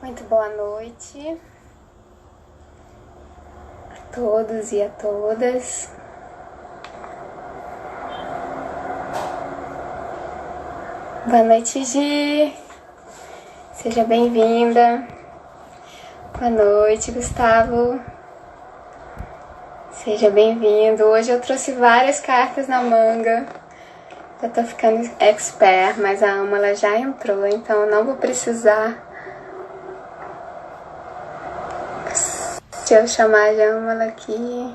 Muito boa noite a todos e a todas. Boa noite, Gi. Seja bem-vinda. Boa noite, Gustavo. Seja bem-vindo. Hoje eu trouxe várias cartas na manga. Já tô ficando expert, mas a Âmala já entrou, então eu não vou precisar. Deixa eu chamar a Âmala aqui.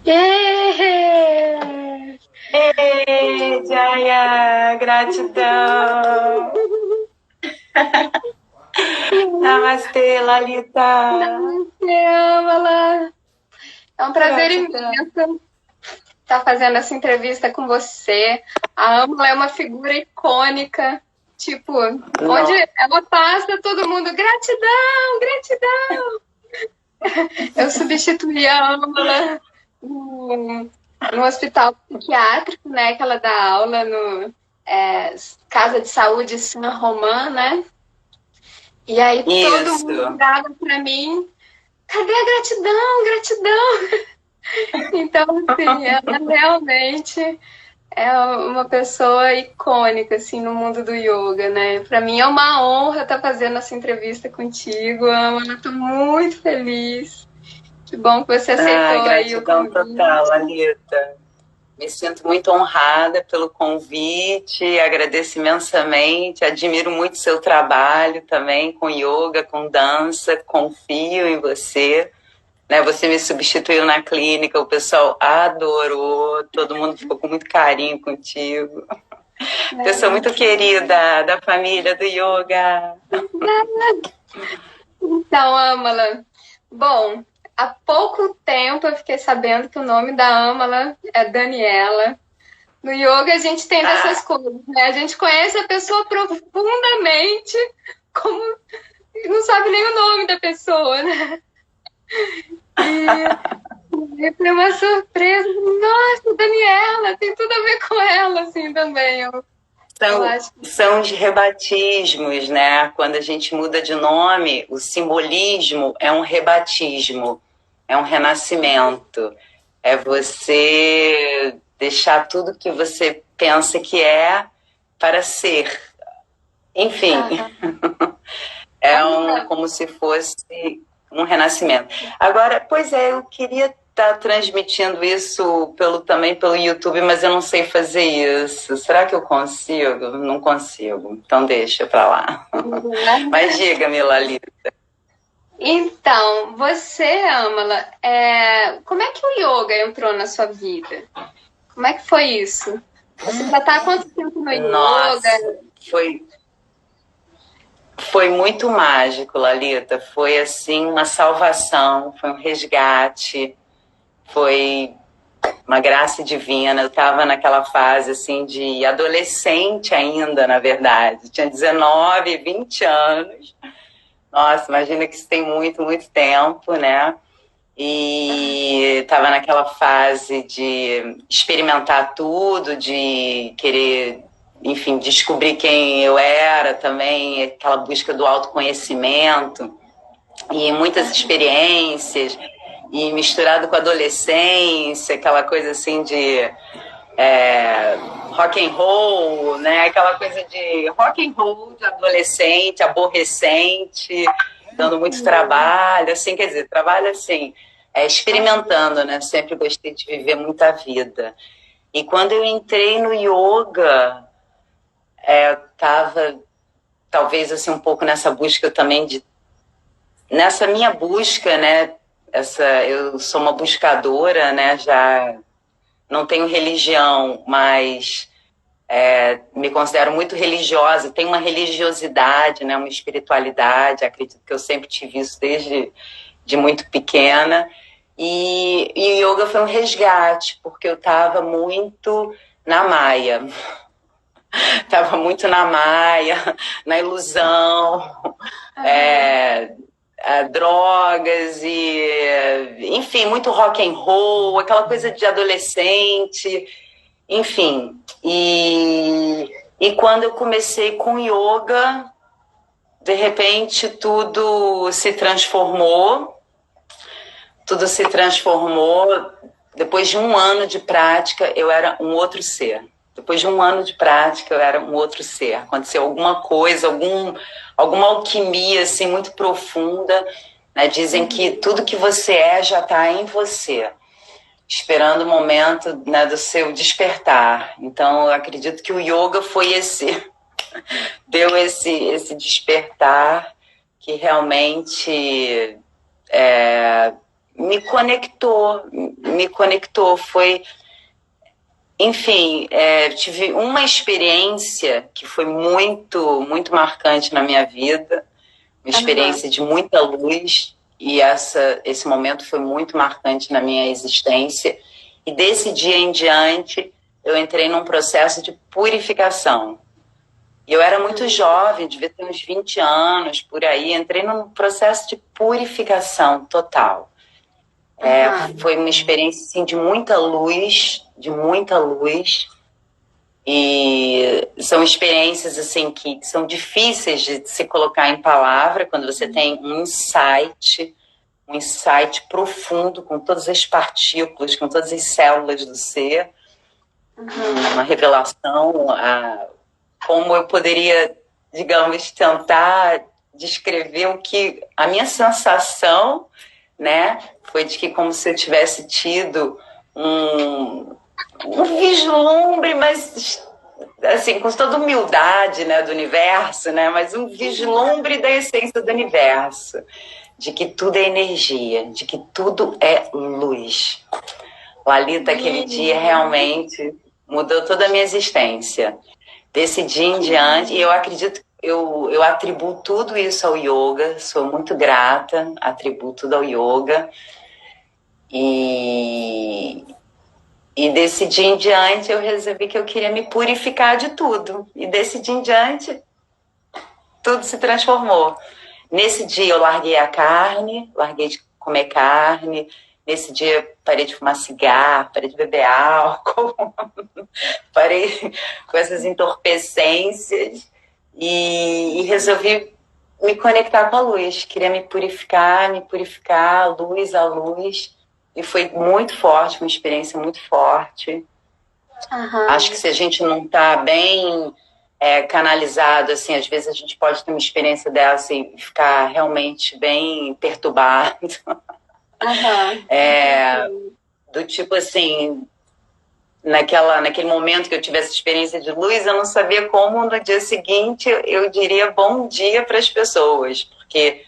Yeah! Ei, Jaya, gratidão. Namastê, Lalita. Namastê, Âmala. É um prazer imenso estar fazendo essa entrevista com você. A Âmala é uma figura icônica. Tipo, onde ela passa, todo mundo, gratidão, gratidão. Eu substituí a Âmala no hospital psiquiátrico, né? Que ela dá aula no Casa de Saúde San Román, né? E aí todo mundo virava pra mim, cadê a gratidão, gratidão? Então, assim, ela realmente é uma pessoa icônica, assim, no mundo do yoga, né? Para mim é uma honra estar fazendo essa entrevista contigo, Ana. Estou muito feliz. Que bom que você aceitou aí o convite. Gratidão total, Lalita. Me sinto muito honrada pelo convite, agradeço imensamente, admiro muito seu trabalho também com yoga, com dança, confio em você. Você me substituiu na clínica, o pessoal adorou, todo mundo ficou com muito carinho contigo. Pessoa muito querida da família do yoga. Então, Âmala, bom, há pouco tempo eu fiquei sabendo que o nome da Âmala é Daniela. No yoga a gente tem dessas coisas, né? A gente conhece a pessoa profundamente, como não sabe nem o nome da pessoa, né? E foi uma surpresa. Nossa, Daniela, tem tudo a ver com ela, assim, também. São os rebatismos, né? Quando a gente muda de nome, o simbolismo é um rebatismo, é um renascimento. É você deixar tudo que você pensa que é para ser. Enfim, como se fosse um renascimento. Agora, pois é, eu queria estar transmitindo isso também pelo YouTube, mas eu não sei fazer isso. Será que eu consigo? Não consigo. Então deixa pra lá. Mas diga-me, Lalita. Então, você, Âmala, como é que o yoga entrou na sua vida? Como é que foi isso? Você já está há quanto tempo no yoga? Foi muito mágico, Lalita. Foi assim uma salvação, foi um resgate, foi uma graça divina. Eu estava naquela fase assim de adolescente ainda, na verdade. Tinha 19, 20 anos. Nossa, imagina que isso tem muito, muito tempo, né? E estava naquela fase de experimentar tudo, de querer, enfim, descobrir quem eu era também, aquela busca do autoconhecimento e muitas experiências, e misturado com a adolescência, aquela coisa assim de rock and roll, né? Aquela coisa de rock and roll de adolescente, aborrecente, dando muito trabalho, assim, quer dizer, trabalho assim, experimentando, né? Sempre gostei de viver muita vida. E quando eu entrei no yoga, estava talvez assim um pouco nessa busca também nessa minha busca, né? Eu sou uma buscadora, né? Já não tenho religião, mas me considero muito religiosa. Tenho uma religiosidade, né? Uma espiritualidade. Acredito que eu sempre tive isso desde muito pequena. E yoga foi um resgate, porque eu estava muito na maia. Estava muito na maia, na ilusão, drogas e, enfim, muito rock and roll, aquela coisa de adolescente, enfim. E quando eu comecei com yoga, de repente tudo se transformou. Depois de um ano de prática, eu era um outro ser. Depois de um ano de prática, eu era um outro ser. Aconteceu alguma coisa, alguma alquimia assim, muito profunda. Né? Dizem que tudo que você é já está em você, esperando o momento, né, do seu despertar. Então, eu acredito que o yoga foi deu esse despertar que realmente me conectou. Foi... Enfim, tive uma experiência que foi muito, muito marcante na minha vida, uma experiência de muita luz, e esse momento foi muito marcante na minha existência. E desse dia em diante, eu entrei num processo de purificação. E eu era muito jovem, devia ter uns 20 anos, por aí, entrei num processo de purificação total. Foi uma experiência assim, de muita luz, e são experiências assim que são difíceis de se colocar em palavra quando você tem um insight profundo com todas as partículas, com todas as células do ser, uma revelação, como eu poderia, digamos, tentar descrever a minha sensação, né, foi de que como se eu tivesse tido um vislumbre, mas assim, com toda humildade, né, do universo, né, mas um vislumbre da essência do universo, de que tudo é energia, de que tudo é luz. Lalita, aquele dia realmente mudou toda a minha existência. Desse dia em diante, e eu acredito, eu atribuo tudo isso ao yoga, sou muito grata, atribuo tudo ao yoga. E desse dia em diante eu resolvi que eu queria me purificar de tudo. E desse dia em diante, tudo se transformou. Nesse dia eu larguei a carne, larguei de comer carne. Nesse dia parei de fumar cigarro, parei de beber álcool, parei com essas entorpecências e resolvi me conectar com a luz. Queria me purificar, luz a luz. E foi muito forte, uma experiência muito forte. Acho que se a gente não está bem canalizado, assim, às vezes a gente pode ter uma experiência dessa e ficar realmente bem perturbado. Do tipo assim, naquele momento que eu tive essa experiência de luz, eu não sabia como no dia seguinte eu diria bom dia para as pessoas, porque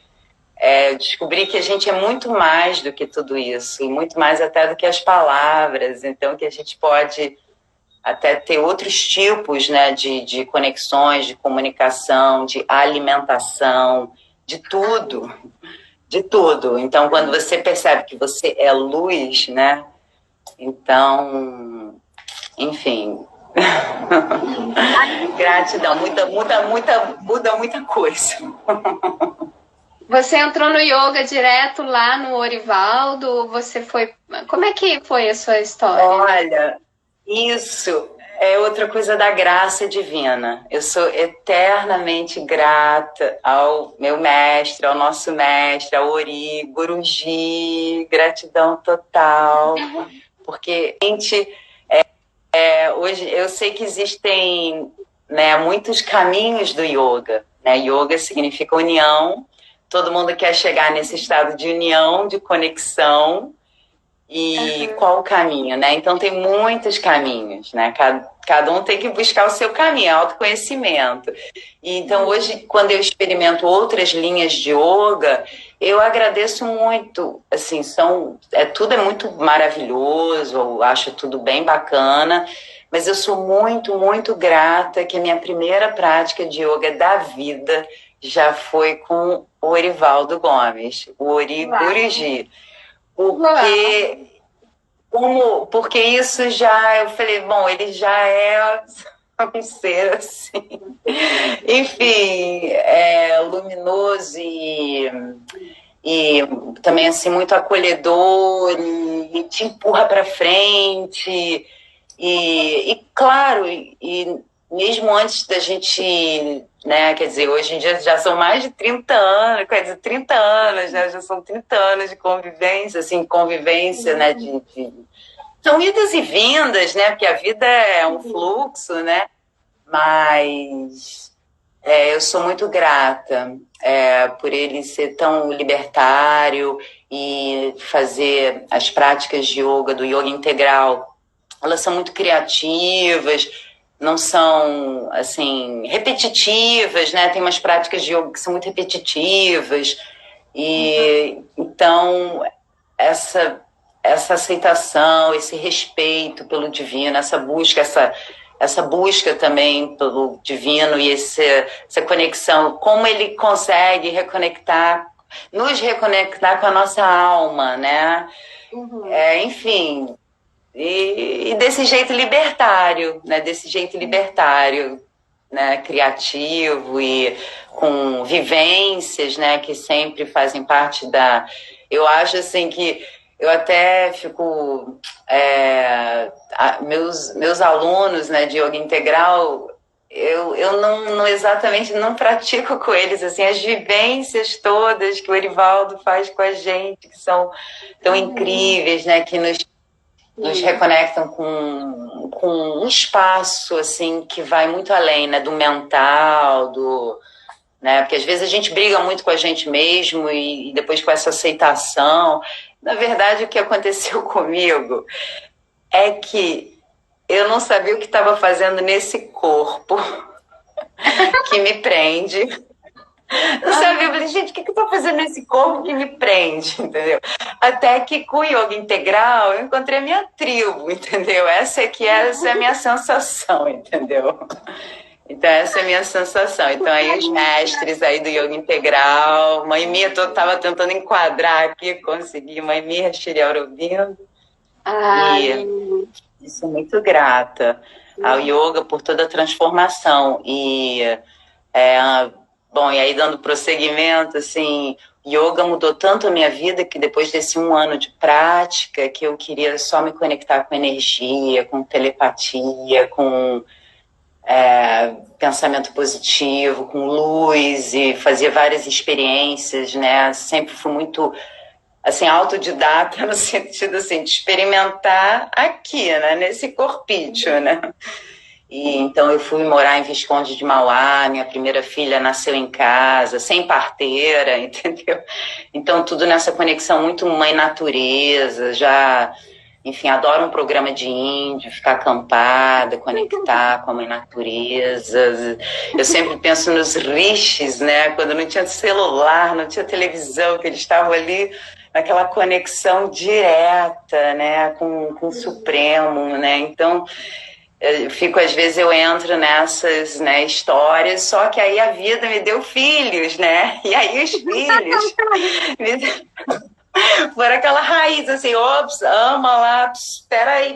eu descobri que a gente é muito mais do que tudo isso, e muito mais até do que as palavras, então que a gente pode até ter outros tipos, né, de conexões, de comunicação, de alimentação, de tudo. De tudo. Então, quando você percebe que você é luz, né? Então, enfim. Gratidão. Muda muita coisa. Você entrou no yoga direto lá no Orivaldo? Você foi... Como é que foi a sua história? Olha, isso é outra coisa da graça divina. Eu sou eternamente grata ao meu mestre, ao nosso mestre, ao Ori, Guruji, gratidão total. Porque, gente, hoje eu sei que existem, né, muitos caminhos do yoga. Né? Yoga significa união. Todo mundo quer chegar nesse estado de união, de conexão. E qual o caminho, né? Então tem muitos caminhos, né? Cada um tem que buscar o seu caminho, autoconhecimento. E então hoje, quando eu experimento outras linhas de yoga, eu agradeço muito. Assim, tudo é muito maravilhoso, eu acho tudo bem bacana, mas eu sou muito, muito grata que a minha primeira prática de yoga da vida já foi com o Orivaldo Gomes, o Ori Guruji. Porque isso já, eu falei, bom, ele já é um ser assim, enfim, luminoso e também assim muito acolhedor e te empurra para frente e claro e mesmo antes da gente, né, quer dizer, hoje em dia já são mais de 30 anos, quer dizer, 30 anos, né, já são 30 anos de convivência, assim, convivência, né, são idas e vindas, né, porque a vida é um fluxo, né, mas eu sou muito grata por ele ser tão libertário e fazer as práticas de yoga, do yoga integral, elas são muito criativas, não são, assim, repetitivas, né? Tem umas práticas de yoga que são muito repetitivas. E, então, essa aceitação, esse respeito pelo divino, essa busca também pelo divino e essa conexão, como ele consegue nos reconectar com a nossa alma, né? Enfim... E desse jeito libertário, né? Né? Criativo e com vivências, né? Que sempre fazem parte da... Eu acho assim que eu até fico... meus alunos, né, de yoga integral, eu não exatamente não pratico com eles assim as vivências todas que o Erivaldo faz com a gente, que são tão incríveis, né? Que nos reconectam com um espaço assim que vai muito além, né, do mental, né, porque às vezes a gente briga muito com a gente mesmo e depois com essa aceitação. Na verdade, o que aconteceu comigo é que eu não sabia o que estava fazendo nesse corpo que me prende. Não sabia, eu falei, gente, o que eu tô fazendo nesse corpo que me prende, entendeu? Até que com o yoga integral eu encontrei a minha tribo, entendeu? Essa é a minha sensação, entendeu? Então essa é a minha sensação. Então aí os mestres aí do yoga integral, Mãe Mia, eu tava tentando enquadrar aqui, consegui, Mãe Mia, Shri Aurobindo. E sou muito grata ao yoga por toda a transformação bom, e aí dando prosseguimento, assim, yoga mudou tanto a minha vida que depois desse 1 ano de prática, que eu queria só me conectar com energia, com telepatia, com pensamento positivo, com luz, e fazia várias experiências, né? Sempre fui muito, assim, autodidata no sentido, assim, de experimentar aqui, né? Nesse corpício, né? E então eu fui morar em Visconde de Mauá, minha primeira filha nasceu em casa, sem parteira, entendeu? Então tudo nessa conexão muito mãe-natureza, enfim, adoro um programa de índio, ficar acampada, conectar com a mãe-natureza. Eu sempre penso nos rishis, né? Quando não tinha celular, não tinha televisão, que eles estavam ali naquela conexão direta, né? Com o Supremo, né? Então... às vezes eu entro nessas, né, histórias, só que aí a vida me deu filhos, né? E aí os filhos foram aquela raiz, assim, ops, ama lá, espera aí.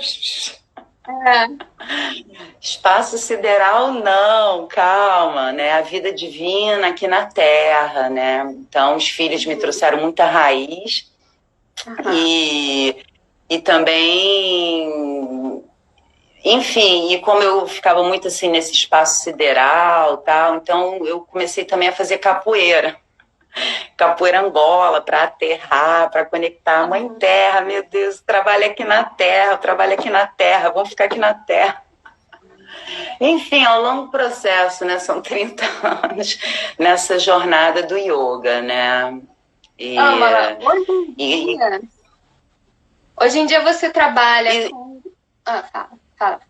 Espaço sideral, não, calma, né? A vida divina aqui na Terra, né? Então os filhos me trouxeram muita raiz e também... Enfim, e como eu ficava muito assim nesse espaço sideral, tal, então eu comecei também a fazer capoeira Angola, para aterrar, para conectar a Mãe Terra. Meu Deus, trabalho aqui na Terra, vamos ficar aqui na Terra. Enfim, é um longo processo, né? São 30 anos nessa jornada do yoga, né? Hoje em dia você trabalha com... Fala.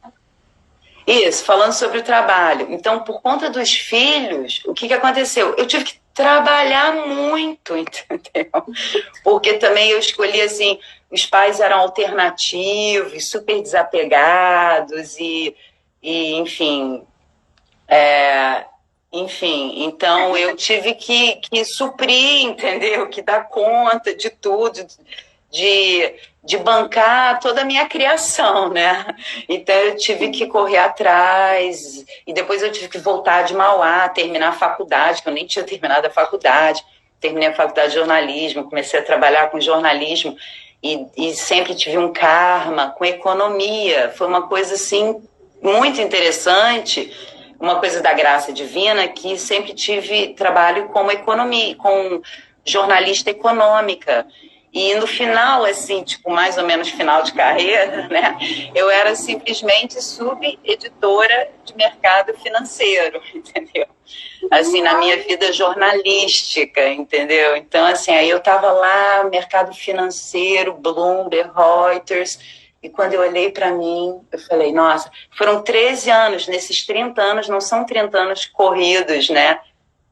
Isso, falando sobre o trabalho. Então, por conta dos filhos, o que aconteceu? Eu tive que trabalhar muito, entendeu? Porque também eu escolhi, assim, os pais eram alternativos, super desapegados enfim... então eu tive que suprir, entendeu? Que dar conta de tudo, de bancar toda a minha criação, né? Então eu tive que correr atrás, e depois eu tive que voltar de Mauá, terminar a faculdade, que eu nem tinha terminado a faculdade. terminei a faculdade de jornalismo, comecei a trabalhar com jornalismo e sempre tive um karma com economia. Foi uma coisa, assim, muito interessante, uma coisa da graça divina, que sempre tive trabalho como economia, com jornalista econômica. E no final, assim, tipo, mais ou menos final de carreira, né, eu era simplesmente subeditora de mercado financeiro, entendeu? Assim, na minha vida jornalística, entendeu? Então, assim, aí eu estava lá, mercado financeiro, Bloomberg, Reuters, e quando eu olhei para mim, eu falei, nossa, foram 13 anos, nesses 30 anos, não são 30 anos corridos, né?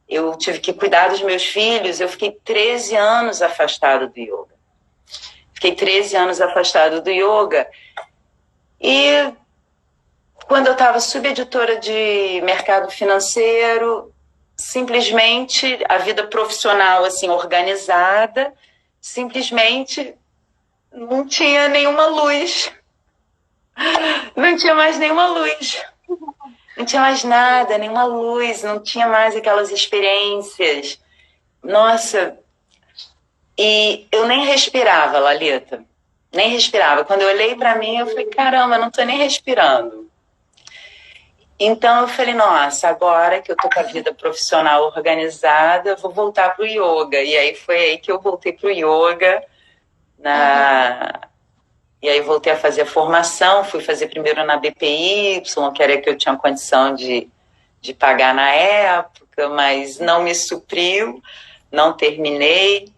Eu tive que cuidar dos meus filhos, eu fiquei 13 anos afastada do yoga. Fiquei 13 anos afastada do yoga. E quando eu estava subeditora de mercado financeiro, simplesmente a vida profissional assim organizada, simplesmente não tinha nenhuma luz. Não tinha mais nenhuma luz. Não tinha mais nada, nenhuma luz, não tinha mais aquelas experiências. Nossa, e eu nem respirava, Lalita. Nem respirava. Quando eu olhei para mim, eu falei, caramba, não tô nem respirando. Então eu falei, nossa, agora que eu tô com a vida profissional organizada, eu vou voltar pro yoga. E aí foi aí que eu voltei pro yoga. E aí voltei a fazer a formação, fui fazer primeiro na BPY, que era que eu tinha condição de pagar na época, mas não me supriu, não terminei.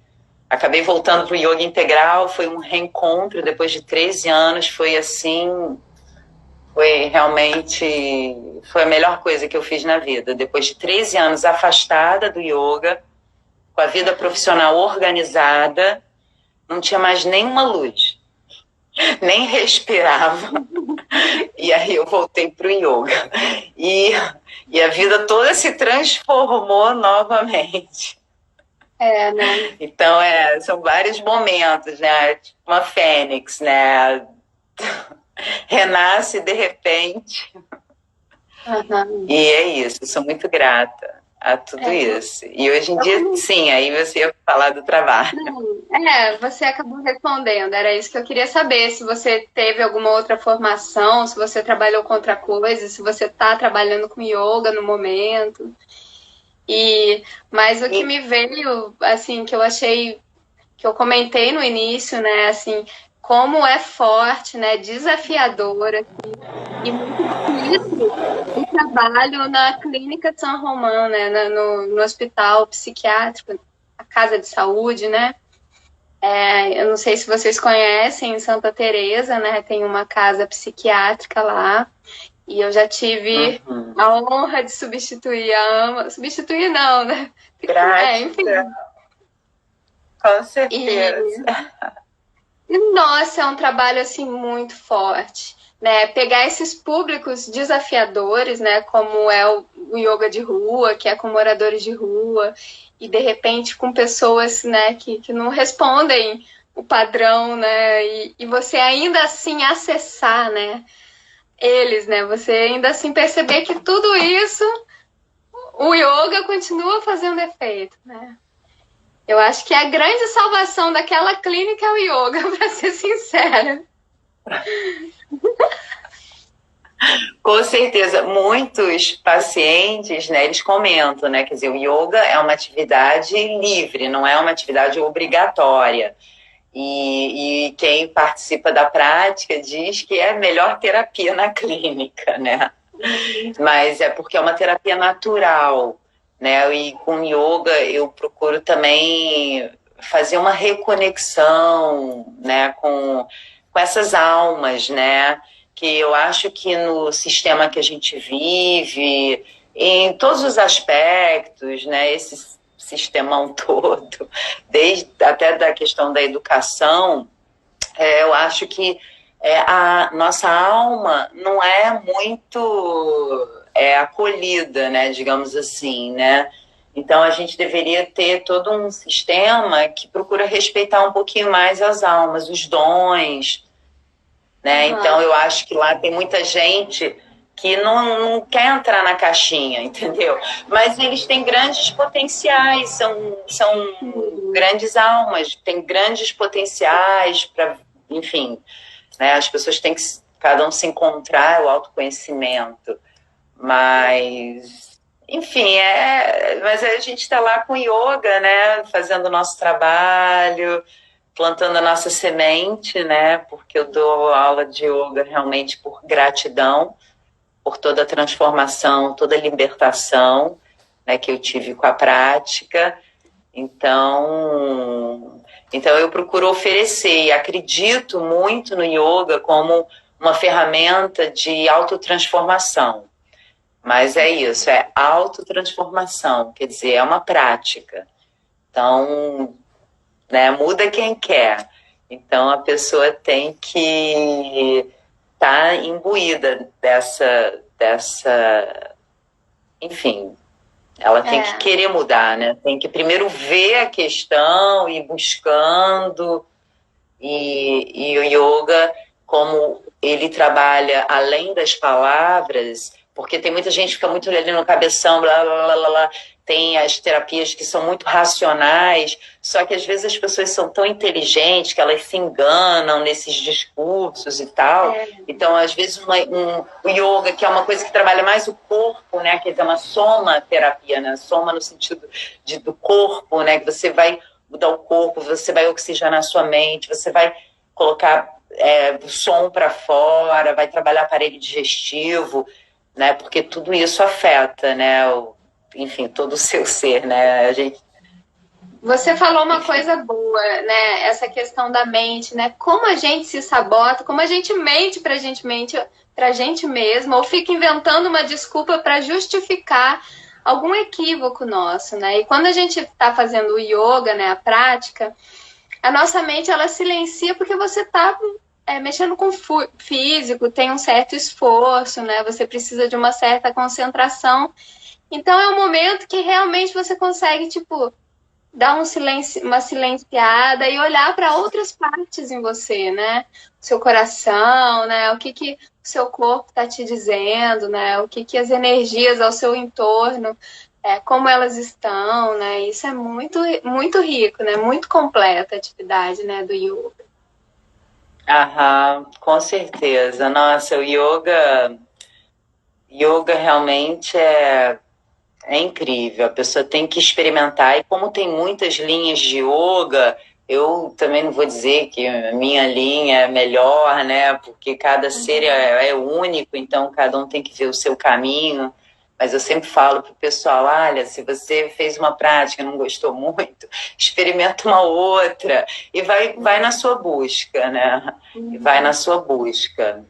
Acabei voltando para o yoga integral, foi um reencontro depois de 13 anos, foi assim, foi realmente, foi a melhor coisa que eu fiz na vida. Depois de 13 anos afastada do yoga, com a vida profissional organizada, não tinha mais nenhuma luz, nem respirava. E aí eu voltei para o yoga. E a vida toda se transformou novamente. Né? Então, são vários momentos, né? Tipo uma fênix, né? Renasce de repente. E é isso, sou muito grata a tudo isso. E hoje em dia, sim, aí você ia falar do trabalho. Você acabou respondendo, era isso que eu queria saber, se você teve alguma outra formação, se você trabalhou com outra coisa, se você está trabalhando com yoga no momento. Mas o que me veio, assim, que eu achei, que eu comentei no início, né, assim, como é forte, né, desafiador, assim, e muito difícil o trabalho na Clínica San Román, né, no hospital psiquiátrico, a casa de saúde, né. Eu não sei se vocês conhecem, em Santa Teresa, né, tem uma casa psiquiátrica lá. E eu já tive a honra de substituir a Ama. Substituir não, né? Enfim. Com certeza. Nossa, é um trabalho assim muito forte, né? Pegar esses públicos desafiadores, né? Como é o yoga de rua, que é com moradores de rua, e de repente com pessoas, né, que não respondem o padrão, né? E você ainda assim acessar, né? Eles, né? Você ainda assim perceber que tudo isso, o yoga continua fazendo efeito, né? Eu acho que a grande salvação daquela clínica é o yoga, para ser sincera. Com certeza, muitos pacientes, né, eles comentam, né? Quer dizer, o yoga é uma atividade livre, não é uma atividade obrigatória. E quem participa da prática diz que é a melhor terapia na clínica, né? Mas é porque é uma terapia natural, né? E com yoga eu procuro também fazer uma reconexão, né? Com essas almas, né? Que eu acho que no sistema que a gente vive, em todos os aspectos, né? Esses sistemão todo, desde até da questão da educação, eu acho que a nossa alma não é muito acolhida, né, digamos assim, né? Então a gente deveria ter todo um sistema que procura respeitar um pouquinho mais as almas, os dons, né? Então eu acho que lá tem muita gente que não quer entrar na caixinha, entendeu? Mas eles têm grandes potenciais, são grandes almas, têm grandes potenciais para, enfim, né? As pessoas têm que cada um se encontrar, o autoconhecimento, mas, enfim, mas a gente está lá com yoga, né? Fazendo o nosso trabalho, plantando a nossa semente, né? Porque eu dou aula de yoga realmente por gratidão, por toda a transformação, toda a libertação, né, que eu tive com a prática. Então eu procuro oferecer e acredito muito no yoga como uma ferramenta de autotransformação. Mas é isso, é autotransformação, quer dizer, é uma prática. Então, né, muda quem quer. Então a pessoa tem que estar imbuída dessa, enfim, ela tem que querer mudar, né? Tem que primeiro ver a questão, ir buscando, e o yoga, como ele trabalha além das palavras, porque tem muita gente que fica muito ali no cabeção, blá, blá, blá, blá, blá. Tem as terapias que são muito racionais, só que às vezes as pessoas são tão inteligentes que elas se enganam nesses discursos e tal. Então, às vezes, o yoga, que é uma coisa que trabalha mais o corpo, né? Quer dizer, uma soma terapia, né? Soma no sentido do corpo, né? Que você vai mudar o corpo, você vai oxigenar a sua mente, você vai colocar o som para fora, vai trabalhar aparelho digestivo, né? Porque tudo isso afeta, né? Enfim, todo o seu ser, né? A gente... Você falou uma coisa boa, né? Essa questão da mente, né? Como a gente se sabota, como a gente mente pra gente mesmo, ou fica inventando uma desculpa para justificar algum equívoco nosso, né? E quando a gente está fazendo o yoga, né, a prática, a nossa mente, ela silencia porque você está mexendo com o físico, tem um certo esforço, né? Você precisa de uma certa concentração. Então é um momento que realmente você consegue, tipo, dar uma silenciada e olhar para outras partes em você, né? O seu coração, né? O que o seu corpo está te dizendo, né? O que as energias ao seu entorno, como elas estão, né? Isso é muito, muito rico, né? Muito completa a atividade, né, do yoga. Aham, com certeza. Nossa, o yoga realmente é incrível, a pessoa tem que experimentar. E como tem muitas linhas de yoga, eu também não vou dizer que a minha linha é melhor, né? Porque cada ser é único, então cada um tem que ver o seu caminho. Mas eu sempre falo para o pessoal, olha, se você fez uma prática e não gostou muito, experimenta uma outra e vai na sua busca, né? E vai na sua busca.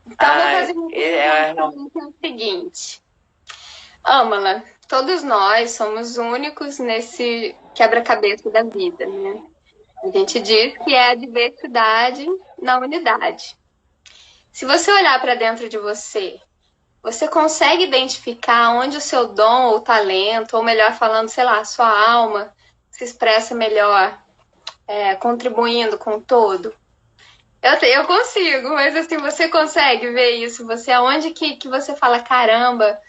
Então, vou fazer o seguinte. Âmala, todos nós somos únicos nesse quebra-cabeça da vida, né? A gente diz que é a diversidade na unidade. Se você olhar para dentro de você, você consegue identificar onde o seu dom ou talento, ou melhor falando, sei lá, a sua alma se expressa melhor, contribuindo com o todo? Eu consigo, mas assim, você consegue ver isso? Você, aonde que você fala, caramba,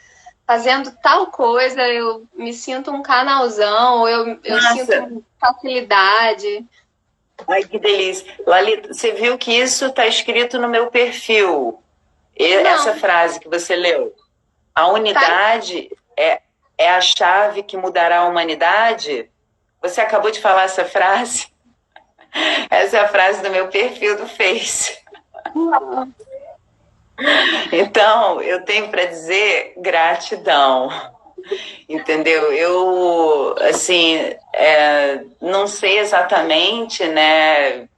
fazendo tal coisa, eu me sinto um canalzão, ou eu sinto facilidade. Ai, que delícia. Lalita, você viu que isso está escrito no meu perfil? Essa frase que você leu. A unidade é a chave que mudará a humanidade? Você acabou de falar essa frase? Essa é a frase do meu perfil do Face. Então, eu tenho para dizer gratidão, entendeu? Eu, assim, não sei exatamente, né,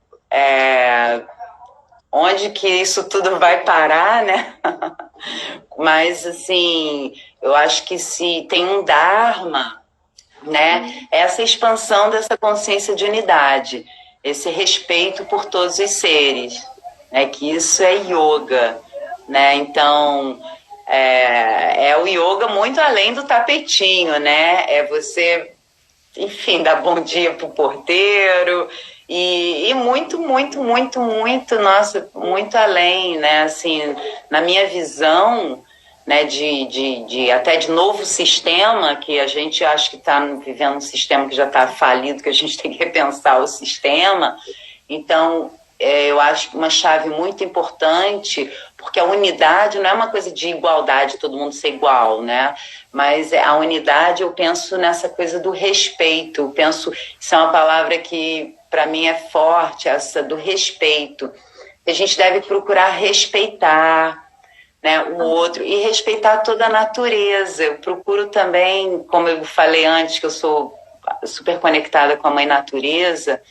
onde que isso tudo vai parar, né? Mas, assim, eu acho que se tem um Dharma, né, essa expansão dessa consciência de unidade, esse respeito por todos os seres, né, que isso é yoga, né? Então, é o yoga muito além do tapetinho, né? É você, enfim, dar bom dia pro porteiro E muito, muito, muito, muito, nossa, muito além, né? Assim, na minha visão, né, até de novo sistema, que a gente acha que está vivendo um sistema que já está falido, que a gente tem que repensar o sistema. Então, eu acho que uma chave muito importante, porque a unidade não é uma coisa de igualdade, todo mundo ser igual, né? Mas a unidade, eu penso nessa coisa do respeito. Eu penso, isso é uma palavra que, para mim, é forte, essa do respeito. A gente deve procurar respeitar, né, o outro e respeitar toda a natureza. Eu procuro também, como eu falei antes, que eu sou super conectada com a Mãe Natureza,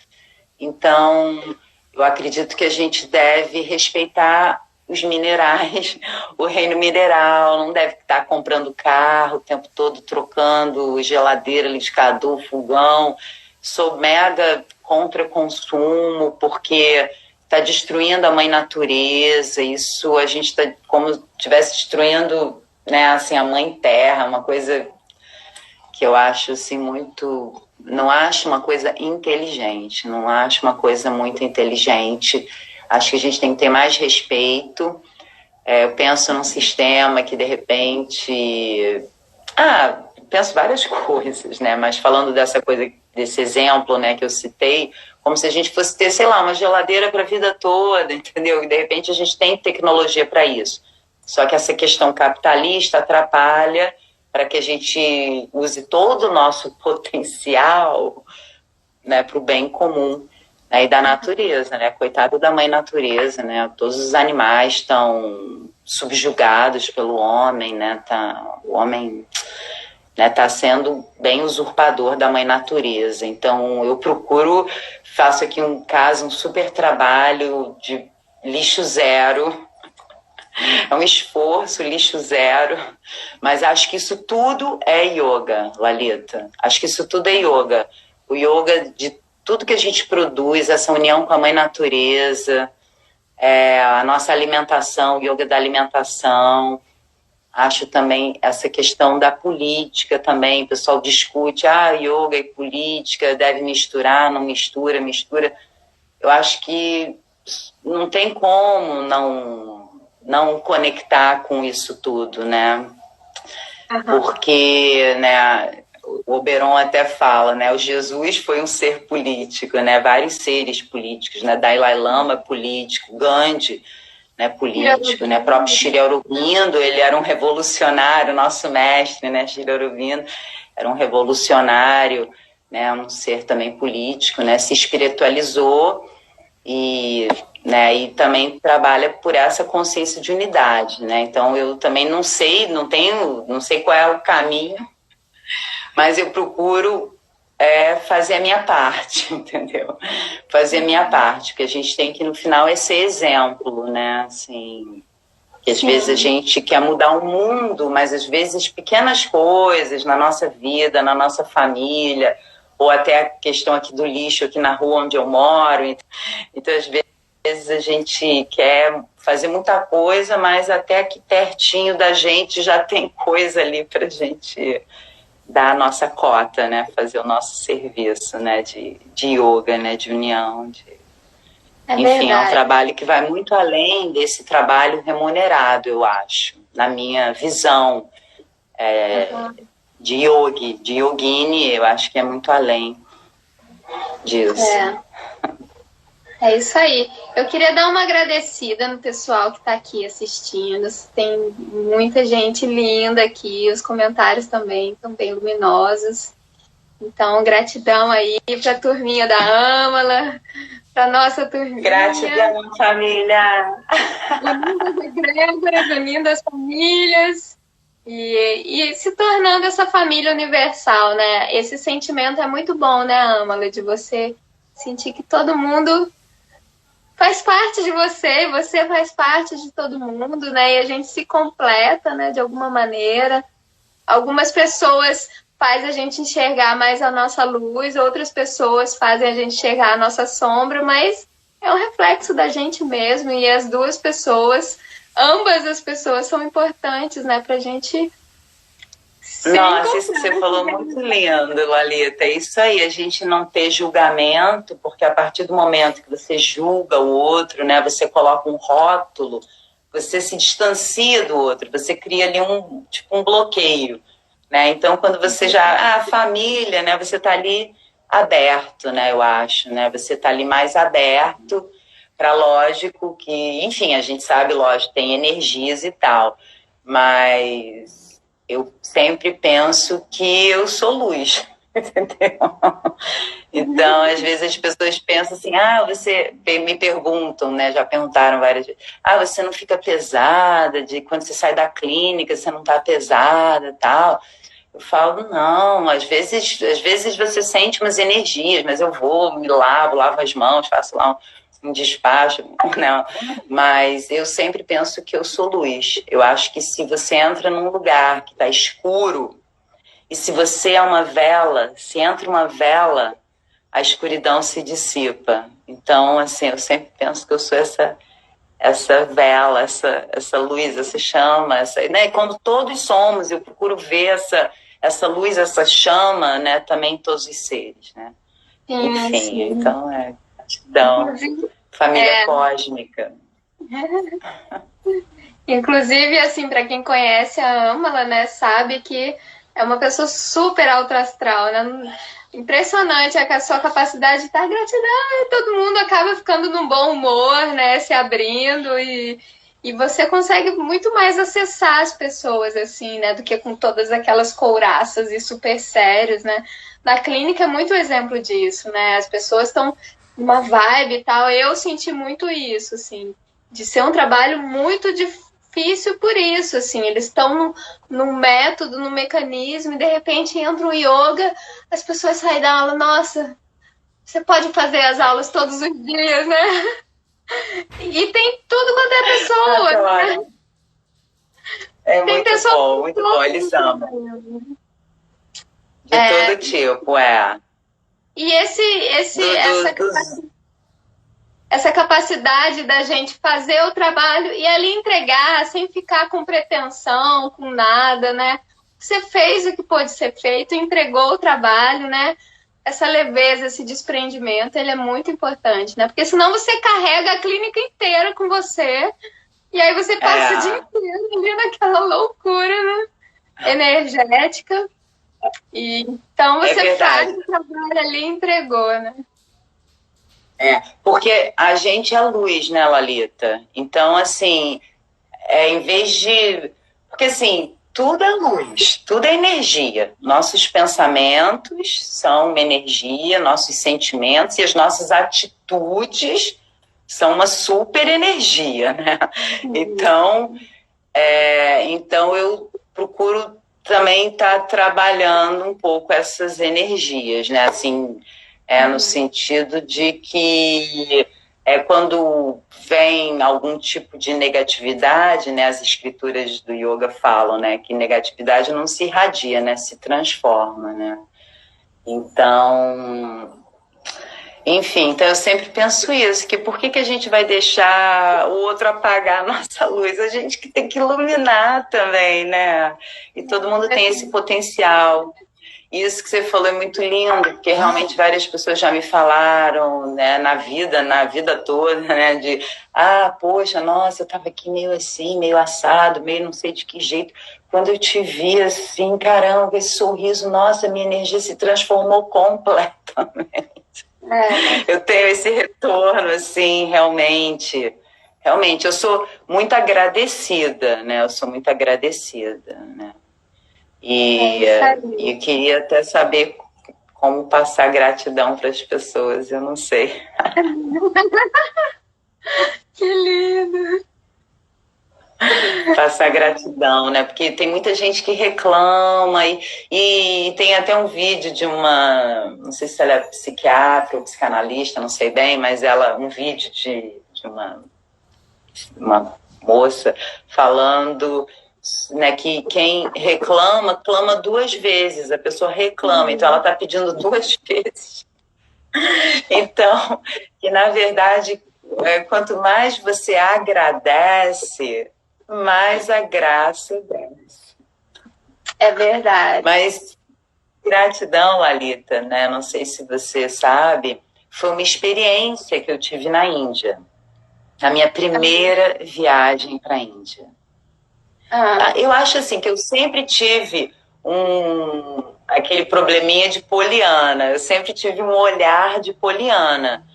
então eu acredito que a gente deve respeitar os minerais, o reino mineral, não deve estar comprando carro o tempo todo, trocando geladeira, liquidificador, fogão. Sou mega contra consumo, porque está destruindo a Mãe Natureza. Isso a gente está como se estivesse destruindo, né, assim, a Mãe Terra, uma coisa que eu acho assim muito... Não acho uma coisa inteligente, não acho uma coisa muito inteligente. Acho que a gente tem que ter mais respeito. Eu penso num sistema que, de repente... penso várias coisas, né? Mas falando dessa coisa, desse exemplo, né, que eu citei, como se a gente fosse ter, sei lá, uma geladeira para a vida toda, entendeu? E, de repente, a gente tem tecnologia para isso. Só que essa questão capitalista atrapalha para que a gente use todo o nosso potencial, né, para o bem comum, né, e da natureza, né? Coitado da Mãe Natureza, né? Todos os animais estão subjugados pelo homem, né? O homem, né, está sendo bem usurpador da Mãe Natureza. Então eu faço aqui um super trabalho de lixo zero. É um esforço, lixo zero, mas acho que isso tudo é yoga, Lalita. Acho que isso tudo é yoga. O yoga de tudo que a gente produz, essa união com a Mãe Natureza, a nossa alimentação, o yoga da alimentação. Acho também essa questão da política também. O pessoal discute, yoga e política, deve misturar, não mistura, mistura. Eu acho que não tem como não conectar com isso tudo, né? Uhum. Porque, né, o Oberon até fala, né, o Jesus foi um ser político, né, vários seres políticos, né, Dalai Lama político, Gandhi, né, político, né, próprio Sri Aurobindo, ele era um revolucionário, nosso mestre, né, Sri Aurobindo era um revolucionário, né, um ser também político, né, se espiritualizou e também trabalha por essa consciência de unidade, né? Então eu também não sei qual é o caminho, mas eu procuro fazer a minha parte, entendeu? Fazer a minha parte, porque a gente tem que no final ser exemplo, né? Assim, que às vezes a gente quer mudar o mundo, mas às vezes pequenas coisas na nossa vida, na nossa família, ou até a questão aqui do lixo aqui na rua onde eu moro. Então às vezes a gente quer fazer muita coisa, mas até aqui pertinho da gente já tem coisa ali para a gente dar a nossa cota, né? Fazer o nosso serviço, né? De yoga, né? De união. Enfim, é um trabalho que vai muito além desse trabalho remunerado, eu acho, na minha visão de yogi, de yogini, eu acho que é muito além disso. É isso aí. Eu queria dar uma agradecida no pessoal que está aqui assistindo. Tem muita gente linda aqui. Os comentários também estão bem luminosos. Então, gratidão aí para a turminha da Âmala, para nossa turminha. Gratidão, família. Lindas egrégoras, lindas famílias. E se tornando essa família universal, né? Esse sentimento é muito bom, né, Âmala? De você sentir que todo mundo faz parte de você, e você faz parte de todo mundo, né? E a gente se completa, né, de alguma maneira. Algumas pessoas fazem a gente enxergar mais a nossa luz, outras pessoas fazem a gente enxergar a nossa sombra, mas é um reflexo da gente mesmo, e as duas pessoas, ambas as pessoas são importantes, né, pra gente Sem Nossa, isso que você falou muito lindo, Lalita. É isso aí, a gente não ter julgamento, porque a partir do momento que você julga o outro, né, você coloca um rótulo, você se distancia do outro, você cria ali um bloqueio, né? Então, quando você já, a família, né, você está ali aberto, né, eu acho, né? Você está ali mais aberto para, lógico que, enfim, a gente sabe, lógico, tem energias e tal, mas eu sempre penso que eu sou luz, entendeu? Então, às vezes as pessoas pensam assim, você, me perguntam, né, já perguntaram várias vezes, você não fica pesada, de quando você sai da clínica, você não tá pesada e tal. Eu falo, não, às vezes você sente umas energias, mas eu vou, me lavo as mãos, faço lá um despacho, não. Mas eu sempre penso que eu sou luz. Eu acho que se você entra num lugar que está escuro, e se você é uma vela, se entra uma vela, a escuridão se dissipa. Então, assim, eu sempre penso que eu sou essa vela, essa luz, essa chama, né? Como todos somos, eu procuro ver essa luz, essa chama, né? Também em todos os seres, né? Sim, Enfim, sim. então gratidão, família cósmica. Inclusive, assim, para quem conhece a Âmala, né, sabe que é uma pessoa super alto astral, né? Impressionante a sua capacidade de estar gratidão, e todo mundo acaba ficando num bom humor, né, se abrindo e você consegue muito mais acessar as pessoas, assim, né, do que com todas aquelas couraças e super sérios, né? Na clínica é muito exemplo disso, né? As pessoas estão numa vibe e tal. Eu senti muito isso, assim, de ser um trabalho muito difícil por isso, assim, eles estão num método, num mecanismo, e de repente entra o yoga, as pessoas saem da aula, nossa, você pode fazer as aulas todos os dias, né? E tem tudo quanto é pessoa, né? É tem muito bom, eles amam. De todo tipo, E essa capacidade da gente fazer o trabalho e ali entregar sem ficar com pretensão, com nada, né? Você fez o que pôde ser feito, entregou o trabalho, né? Essa leveza, esse desprendimento, ele é muito importante, né? Porque senão você carrega a clínica inteira com você e aí você passa o dia inteiro ali naquela loucura, né? Energética. E então você faz o trabalho ali e entregou, né? Porque a gente é luz, né, Lalita? Então, assim, em vez de... Porque, assim, tudo é luz, tudo é energia. Nossos pensamentos são uma energia, nossos sentimentos e as nossas atitudes são uma super energia, né? Então eu procuro também estar trabalhando um pouco essas energias, né? Assim, no sentido de que quando vem algum tipo de negatividade, né? As escrituras do yoga falam, né? Que negatividade não se irradia, né? Se transforma, né? Então... Enfim, então eu sempre penso isso, que por que a gente vai deixar o outro apagar a nossa luz? A gente que tem que iluminar também, né? E todo mundo tem esse potencial. Isso que você falou é muito lindo, porque realmente várias pessoas já me falaram, né, na vida toda, né, de, poxa, nossa, eu tava aqui meio assim, meio assado, meio não sei de que jeito. Quando eu te vi assim, caramba, esse sorriso, nossa, minha energia se transformou completamente. Eu tenho esse retorno, assim, realmente, eu sou muito agradecida, né? Eu sou muito agradecida, né? E eu queria até saber como passar gratidão para as pessoas, eu não sei. Que lindo! Passar gratidão, né? Porque tem muita gente que reclama e tem até um vídeo de uma, não sei se ela é psiquiatra ou psicanalista, não sei bem, mas um vídeo de uma moça falando, né, que quem reclama, clama 2 vezes, a pessoa reclama, então ela está pedindo 2 vezes. Então, que na verdade, quanto mais você agradece, mais a graça desce. É verdade. Mas gratidão, Lalita, né? Não sei se você sabe, foi uma experiência que eu tive na Índia. A minha primeira viagem para a Índia. Eu acho assim que eu sempre tive aquele probleminha de poliana. Eu sempre tive um olhar de poliana,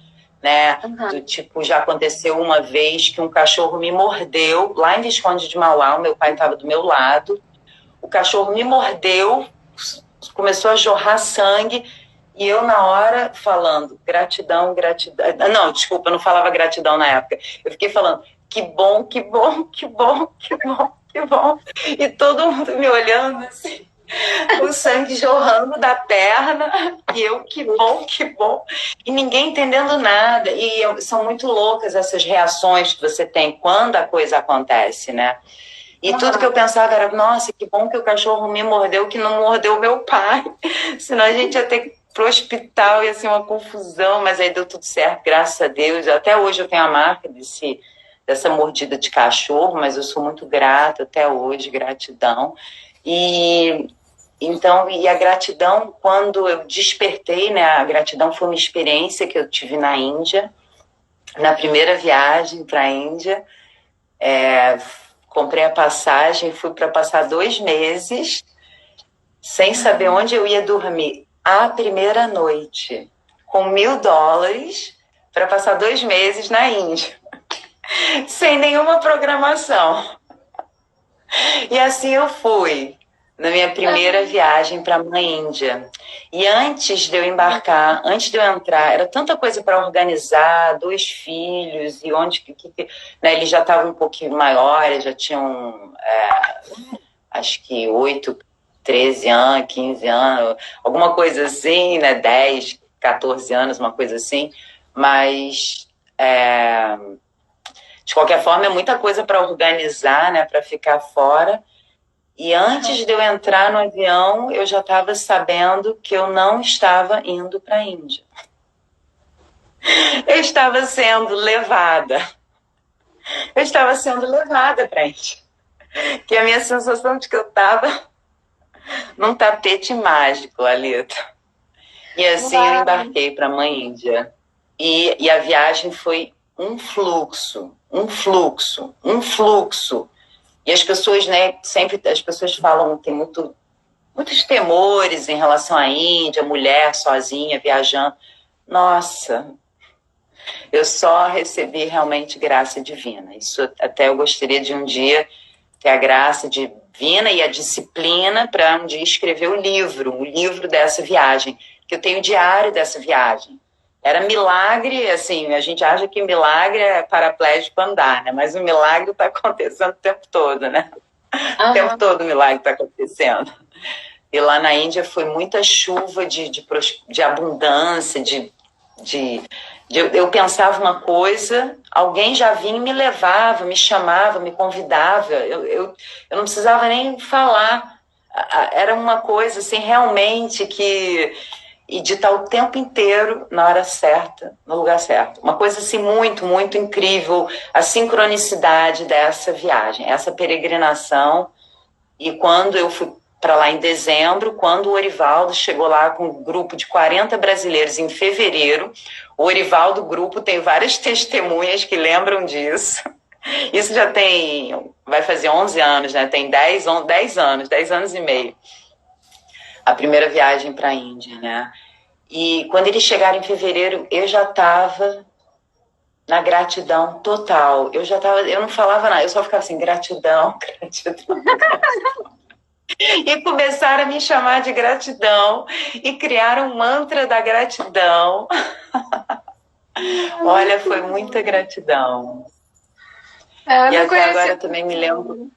né? Do tipo, já aconteceu uma vez que um cachorro me mordeu lá em Visconde de Mauá. O meu pai estava do meu lado. O cachorro me mordeu, começou a jorrar sangue. E eu, na hora, falando gratidão, gratidão. Não, desculpa, eu não falava gratidão na época. Eu fiquei falando que bom, que bom, que bom, que bom, que bom. E todo mundo me olhando assim, o sangue jorrando da perna. E eu, que bom, que bom. E ninguém entendendo nada. E são muito loucas essas reações que você tem quando a coisa acontece, né? E tudo que eu pensava era, nossa, que bom que o cachorro me mordeu, que não mordeu meu pai. Senão a gente ia ter que pro hospital, ia ser uma confusão, mas aí deu tudo certo, graças a Deus. Até hoje eu tenho a marca dessa mordida de cachorro, mas eu sou muito grata até hoje, gratidão. E a gratidão, quando eu despertei, né, a gratidão foi uma experiência que eu tive na Índia, na primeira viagem para a Índia. Comprei a passagem, fui para passar 2 meses, sem saber onde eu ia dormir. A primeira noite, com $1.000 para passar 2 meses na Índia, sem nenhuma programação. E assim eu fui, na minha primeira viagem para a Índia. E antes de eu embarcar, antes de eu entrar, era tanta coisa para organizar, 2 filhos, e né, eles já estavam um pouquinho maiores, já tinham, acho que 8, 13 anos, 15 anos, alguma coisa assim, né? 10, 14 anos, uma coisa assim. Mas, de qualquer forma, é muita coisa para organizar, né? Para ficar fora. E antes de eu entrar no avião, eu já estava sabendo que eu não estava indo para a Índia. Eu estava sendo levada. Eu estava sendo levada para a Índia. Que a minha sensação de que eu estava num tapete mágico, Lalita. E assim eu embarquei para a Índia. E a viagem foi um fluxo. E as pessoas, né, sempre as pessoas falam, tem muitos temores em relação à Índia, mulher sozinha, viajando. Nossa, eu só recebi realmente graça divina. Isso até eu gostaria de um dia ter a graça divina e a disciplina para um dia escrever o livro dessa viagem, que eu tenho o diário dessa viagem. Era milagre, assim, a gente acha que milagre é paraplégico andar, né? Mas o milagre está acontecendo o tempo todo, né? O tempo todo o milagre está acontecendo. E lá na Índia foi muita chuva de abundância, eu pensava uma coisa, alguém já vinha e me levava, me chamava, me convidava, eu não precisava nem falar. Era uma coisa, assim, realmente e de estar o tempo inteiro na hora certa, no lugar certo. Uma coisa assim muito, muito incrível, a sincronicidade dessa viagem, essa peregrinação. E quando eu fui para lá em dezembro, quando o Orivaldo chegou lá com um grupo de 40 brasileiros em fevereiro, o Orivaldo grupo tem várias testemunhas que lembram disso. Isso já vai fazer 11 anos, né? Tem 10 anos e meio. A primeira viagem para a Índia, né? E quando eles chegaram em fevereiro, eu já estava na gratidão total. Eu não falava nada, eu só ficava assim, gratidão, gratidão. E começaram a me chamar de gratidão e criaram um mantra da gratidão. Olha, foi muita gratidão. E até agora eu também me lembro.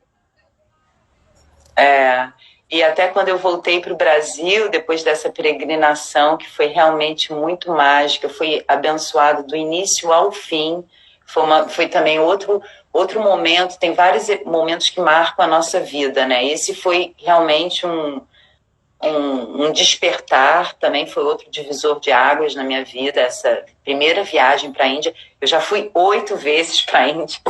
E até quando eu voltei para o Brasil, depois dessa peregrinação, que foi realmente muito mágica, fui abençoada do início ao fim. Foi também outro momento, tem vários momentos que marcam a nossa vida, né? Esse foi realmente um despertar, também foi outro divisor de águas na minha vida, essa primeira viagem para a Índia. Eu já fui 8 vezes para a Índia,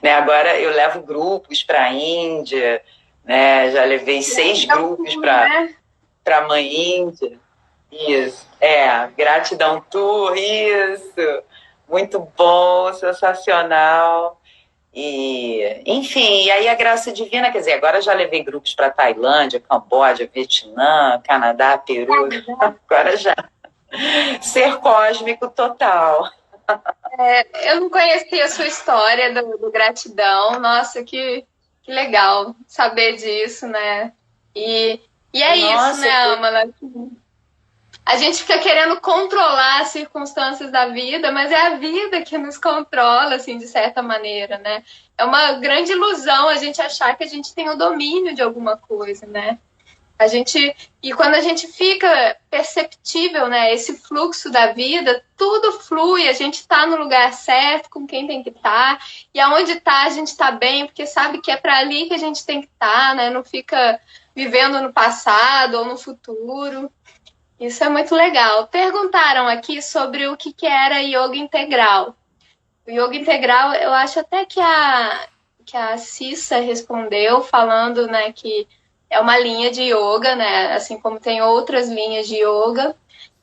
né? Agora eu levo grupos para a Índia, né? Já levei 6 grupos para Mãe Índia. Isso, Gratidão Tour, isso. Muito bom, sensacional. E, enfim, e aí a graça divina, quer dizer, agora já levei grupos para Tailândia, Camboja, Vietnã, Canadá, Peru, agora já. Ser cósmico total. Eu não conhecia a sua história do gratidão. Nossa, que legal saber disso, né? E é Nossa, isso, né, Amala? A gente fica querendo controlar as circunstâncias da vida, mas é a vida que nos controla, assim, de certa maneira, né? É uma grande ilusão a gente achar que a gente tem o domínio de alguma coisa, né? E quando a gente fica perceptível, né, esse fluxo da vida, tudo flui, a gente está no lugar certo, com quem tem que estar, e aonde está a gente está bem, porque sabe que é para ali que a gente tem que estar, né? Não fica vivendo no passado ou no futuro. Isso é muito legal. Perguntaram aqui sobre o que era yoga integral. O yoga integral, eu acho até que a Cissa respondeu falando, né, que é uma linha de yoga, né, assim como tem outras linhas de yoga,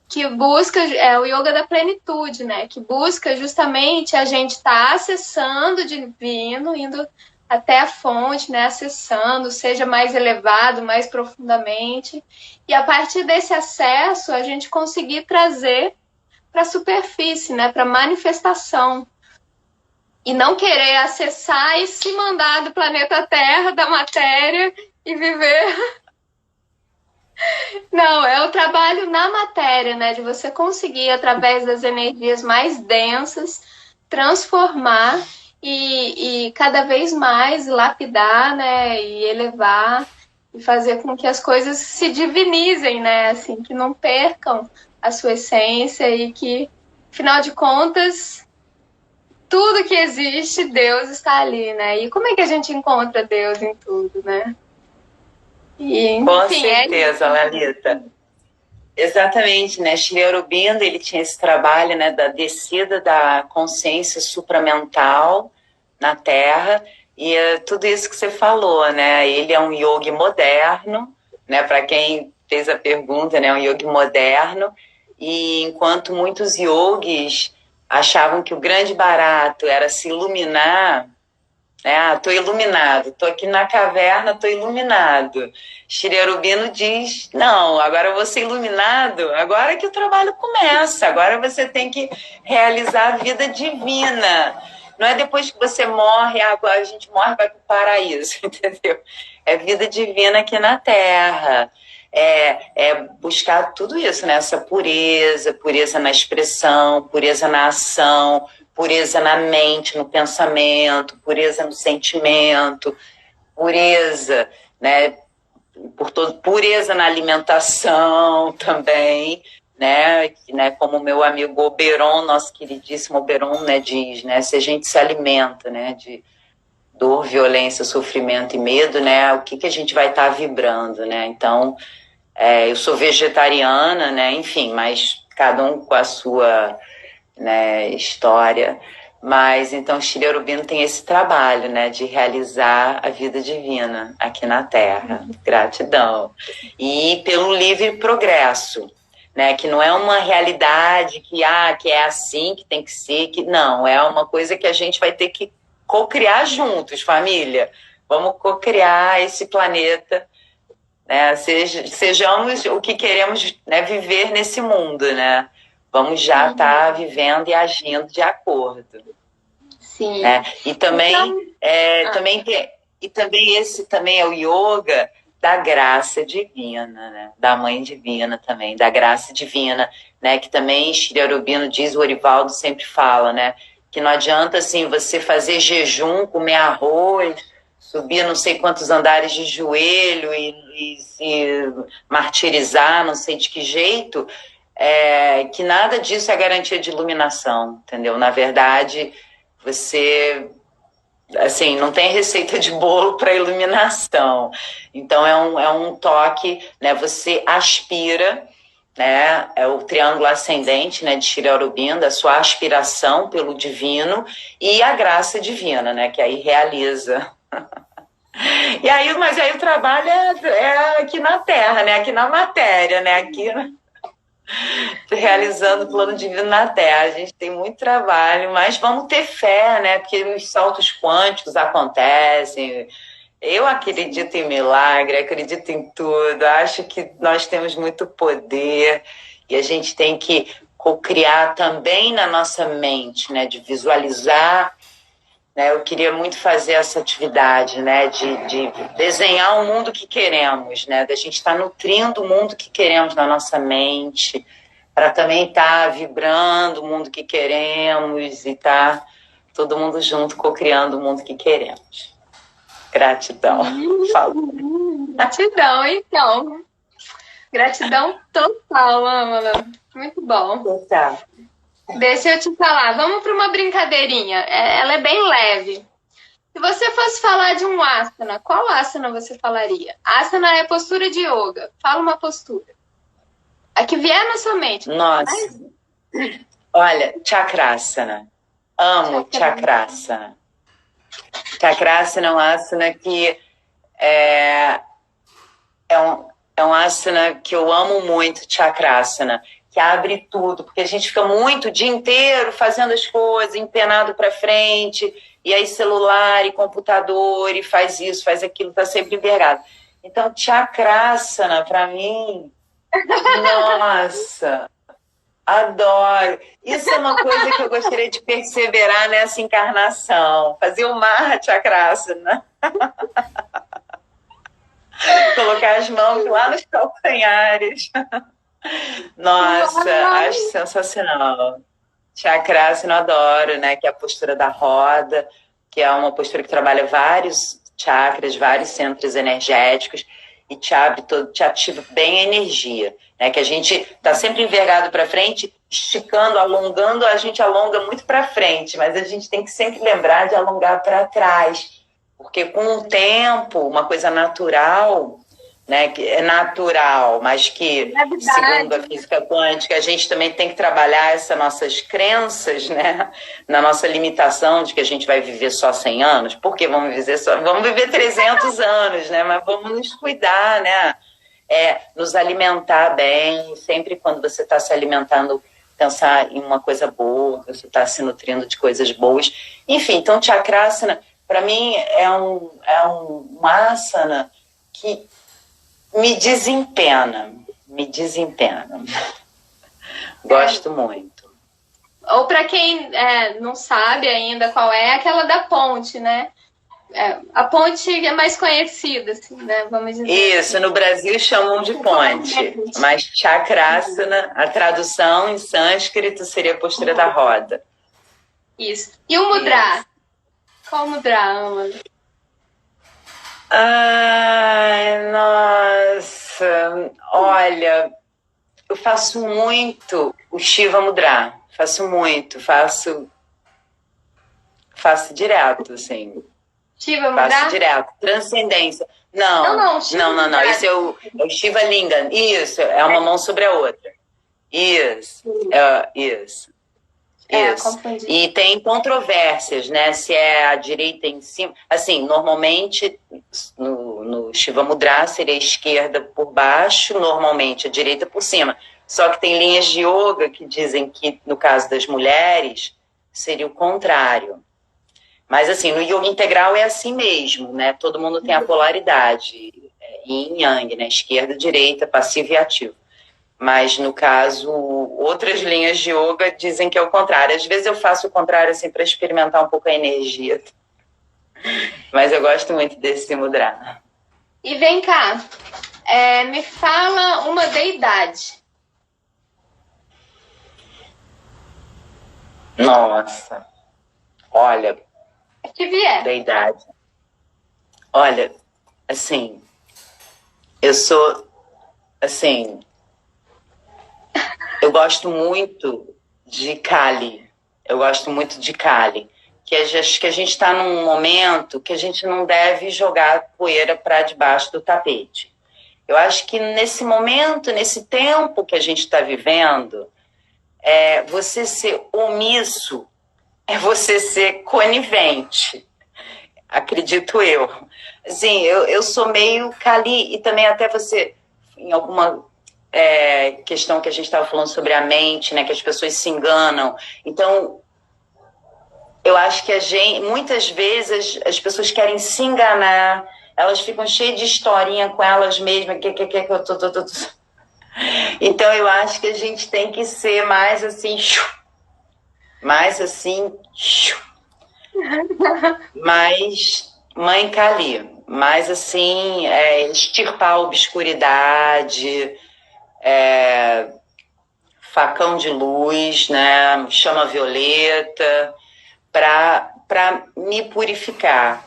que busca o yoga da plenitude, né, que busca justamente a gente estar acessando o divino, indo até a fonte, né, acessando, seja mais elevado, mais profundamente, e a partir desse acesso a gente conseguir trazer para a superfície, né, para manifestação, e não querer acessar e se mandar do planeta Terra, da matéria, e viver. Não, é o trabalho na matéria, né, de você conseguir, através das energias mais densas, transformar e cada vez mais lapidar, né, e elevar e fazer com que as coisas se divinizem, né, assim, que não percam a sua essência e que, afinal de contas, tudo que existe, Deus está ali, né? E como é que a gente encontra Deus em tudo, né? E, enfim, com certeza, Lalita. Exatamente, né? Sri Aurobindo, ele tinha esse trabalho, né, da descida da consciência supramental na Terra, e tudo isso que você falou, né? Ele é um yogi moderno, né? Para quem fez a pergunta, né? Um yogi moderno, e enquanto muitos yogis achavam que o grande barato era se iluminar, né? Tô iluminado, tô aqui na caverna, tô iluminado. Sri Aurobindo diz, não, agora eu vou ser iluminado, agora que o trabalho começa, agora você tem que realizar a vida divina. Não é depois que você morre, agora a gente morre e vai para o paraíso, entendeu? É vida divina aqui na Terra. É buscar tudo isso, né? Essa pureza na expressão, pureza na ação, pureza na mente, no pensamento, pureza no sentimento, pureza, né? Pureza na alimentação também, né? Como o meu amigo Oberon, nosso queridíssimo Oberon, né, diz, né? Se a gente se alimenta, né, de dor, violência, sofrimento e medo, né? O que a gente vai estar vibrando, né? Então, eu sou vegetariana, né? Enfim, mas cada um com a sua, né, história. Mas então Sri Aurobindo tem esse trabalho, né, de realizar a vida divina aqui na Terra. Gratidão. E pelo livre progresso, né, que não é uma realidade que é assim, que tem que ser, que não, é uma coisa que a gente vai ter que co-criar juntos, família. Vamos co-criar esse planeta, né, sejamos o que queremos, né, viver nesse mundo, né? Vamos já estar vivendo e agindo de acordo. Sim. Né? E também, esse também é o yoga da graça divina, né? Da Mãe Divina também, da graça divina, né? Que também Sri Aurobindo diz, o Orivaldo sempre fala, né? Que não adianta assim você fazer jejum, comer arroz, subir não sei quantos andares de joelho e se martirizar, não sei de que jeito, que nada disso é garantia de iluminação, entendeu? Na verdade, você, assim, não tem receita de bolo para iluminação. Então, é um toque, né? Você aspira, né? É o triângulo ascendente, né, de Sri Aurobindo, a sua aspiração pelo divino e a graça divina, né? Que aí realiza. E aí, mas aí o trabalho é aqui na Terra, né? Aqui na matéria, né? Aqui realizando o plano divino na Terra. A gente tem muito trabalho, mas vamos ter fé, né? Porque os saltos quânticos acontecem. Eu acredito em milagre, acredito em tudo. Acho que nós temos muito poder e a gente tem que co-criar também na nossa mente, né? De visualizar. Né? Eu queria muito fazer essa atividade, né? De desenhar o mundo que queremos, né? Da gente estar nutrindo o mundo que queremos na nossa mente, para também estar vibrando o mundo que queremos e estar todo mundo junto co-criando o mundo que queremos. Gratidão. Gratidão, então. Gratidão total, Âmala. Muito bom. Total. Deixa eu te falar, vamos para uma brincadeirinha. Ela é bem leve. Se você fosse falar de um asana, qual asana você falaria? Asana é postura de yoga. Fala uma postura. A que vier na sua mente. Nossa. Olha, Chakrasana. Amo Chakrasana. Chakrasana é um asana que é um asana que eu amo muito, Chakrasana, que abre tudo, porque a gente fica muito o dia inteiro fazendo as coisas, empenado para frente, e aí celular e computador, e faz isso, faz aquilo, tá sempre envergado. Então, Chakrasana, para mim, nossa, adoro. Isso é uma coisa que eu gostaria de perseverar nessa encarnação, fazer o Maha Chakrasana. Colocar as mãos lá nos calcanhares. Nossa, acho sensacional. Chakrasana eu adoro, né? Que é a postura da roda, que é uma postura que trabalha vários chakras, vários centros energéticos e te abre todo, te ativa bem a energia, né? Que a gente tá sempre envergado para frente, esticando, alongando, a gente alonga muito para frente, mas a gente tem que sempre lembrar de alongar para trás, porque com o tempo, uma coisa natural, né, que é natural, mas que, segundo a física quântica, a gente também tem que trabalhar essas nossas crenças, né, na nossa limitação de que a gente vai viver só 100 anos, porque vamos viver 300 anos, né, mas vamos nos cuidar, né, nos alimentar bem, sempre quando você está se alimentando, pensar em uma coisa boa, você está se nutrindo de coisas boas, enfim, então Chakrasana, para mim, é um asana que me desempena. Gosto muito. Ou para quem não sabe ainda qual é, aquela da ponte, né? A ponte é mais conhecida, assim, né? Vamos dizer. Isso, no Brasil chamam de ponte, mas Chakrasana, a tradução em sânscrito seria a postura da roda. Isso. E o mudra? Isso. Qual mudra, Âmala? Ai, nossa. Olha, eu faço muito o Shiva Mudra. Faço muito, faço direto, assim. Shiva Mudra? Faço direto. Transcendência. Não. Esse é o Shiva Lingam. Isso, é uma mão sobre a outra. Isso, isso. Isso. E tem controvérsias, né? Se é a direita em cima. Assim, normalmente no Shiva Mudra seria a esquerda por baixo, normalmente a direita por cima. Só que tem linhas de yoga que dizem que, no caso das mulheres, seria o contrário. Mas, assim, no yoga integral é assim mesmo, né? Todo mundo tem a polaridade. Yin e yang, né? Esquerda, direita, passivo e ativo. Mas, no caso, outras linhas de yoga dizem que é o contrário. Às vezes eu faço o contrário, assim, para experimentar um pouco a energia. Mas eu gosto muito desse mudra. E vem cá, me fala uma deidade. Nossa. Olha. Que vier. Deidade. Olha, assim, eu sou, assim... Eu gosto muito de Kali. Que acho que a gente está num momento que a gente não deve jogar poeira para debaixo do tapete. Eu acho que nesse momento, nesse tempo que a gente está vivendo, você ser omisso é você ser conivente. acredito eu. Assim, eu sou meio Kali, e também até você, em alguma questão que a gente estava falando sobre a mente, né, que as pessoas se enganam. Então, eu acho que muitas vezes as pessoas querem se enganar, elas ficam cheias de historinha com elas mesmas, que eu tô. Então, eu acho que a gente tem que ser mais assim, mais mãe Kali, mais assim, extirpar a obscuridade, facão de luz, né, chama violeta, para me purificar,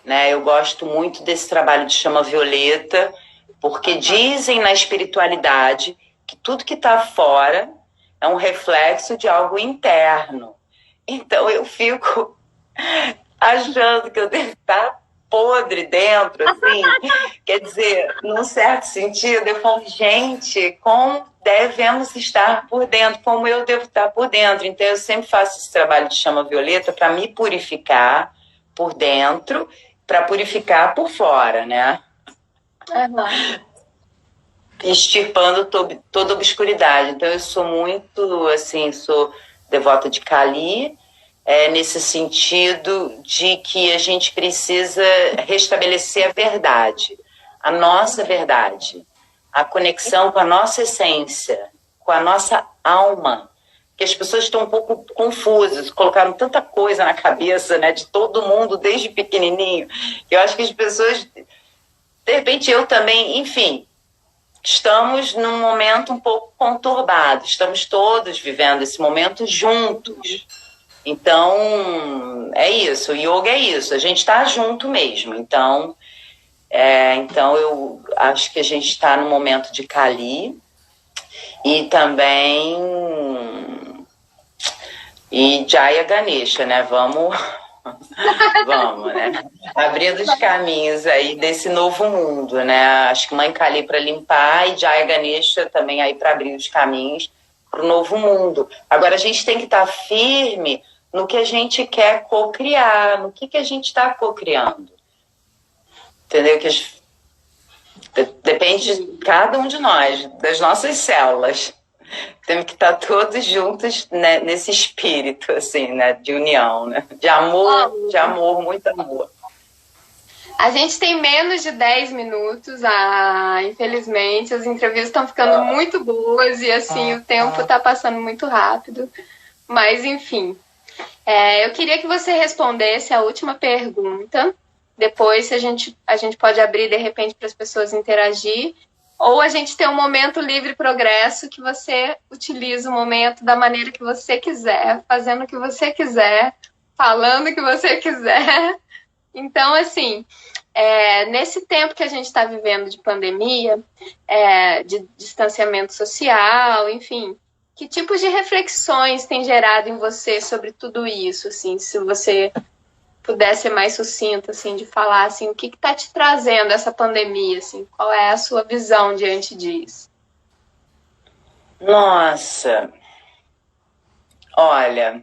né? Eu gosto muito desse trabalho de chama violeta, porque dizem na espiritualidade que tudo que está fora é um reflexo de algo interno. Então eu fico achando que eu devo estar podre dentro, assim. Quer dizer, num certo sentido, eu falo, gente, como devemos estar por dentro, como eu devo estar por dentro. Então eu sempre faço esse trabalho de chama violeta para me purificar por dentro, para purificar por fora, né? Uhum. Extirpando toda a obscuridade. Então eu sou muito, assim, sou devota de Kali, nesse sentido de que a gente precisa restabelecer a verdade, a nossa verdade, a conexão com a nossa essência, com a nossa alma, que as pessoas estão um pouco confusas, colocaram tanta coisa na cabeça, né, de todo mundo desde pequenininho. Eu acho que as pessoas, de repente eu também, enfim, estamos num momento um pouco conturbado, estamos todos vivendo esse momento juntos. Então, é isso, o yoga é isso, a gente está junto mesmo. Então eu acho que a gente está no momento de Kali e também Jaya Ganesha, né? Vamos, né? Abrindo os caminhos aí desse novo mundo, né? Acho que Mãe Kali para limpar e Jaya Ganesha também aí para abrir os caminhos para o novo mundo. Agora a gente tem que estar firme no que a gente quer co-criar, no que a gente está co-criando. Entendeu? Depende de cada um de nós, das nossas células. Temos que estar todos juntos, né, nesse espírito, assim, né, de união, né? De amor, muito amor. A gente tem menos de 10 minutos, infelizmente, as entrevistas estão ficando muito boas e assim, o tempo está passando muito rápido. Mas, enfim, eu queria que você respondesse a última pergunta. Depois a gente pode abrir, de repente, para as pessoas interagir. Ou a gente tem um momento livre progresso que você utiliza o momento da maneira que você quiser, fazendo o que você quiser, falando o que você quiser. Então, assim, nesse tempo que a gente está vivendo de pandemia, de distanciamento social, enfim, que tipos de reflexões tem gerado em você sobre tudo isso? Assim, se você pudesse ser mais sucinto, assim, de falar, assim, o que está te trazendo essa pandemia, assim, qual é a sua visão diante disso? Nossa, olha,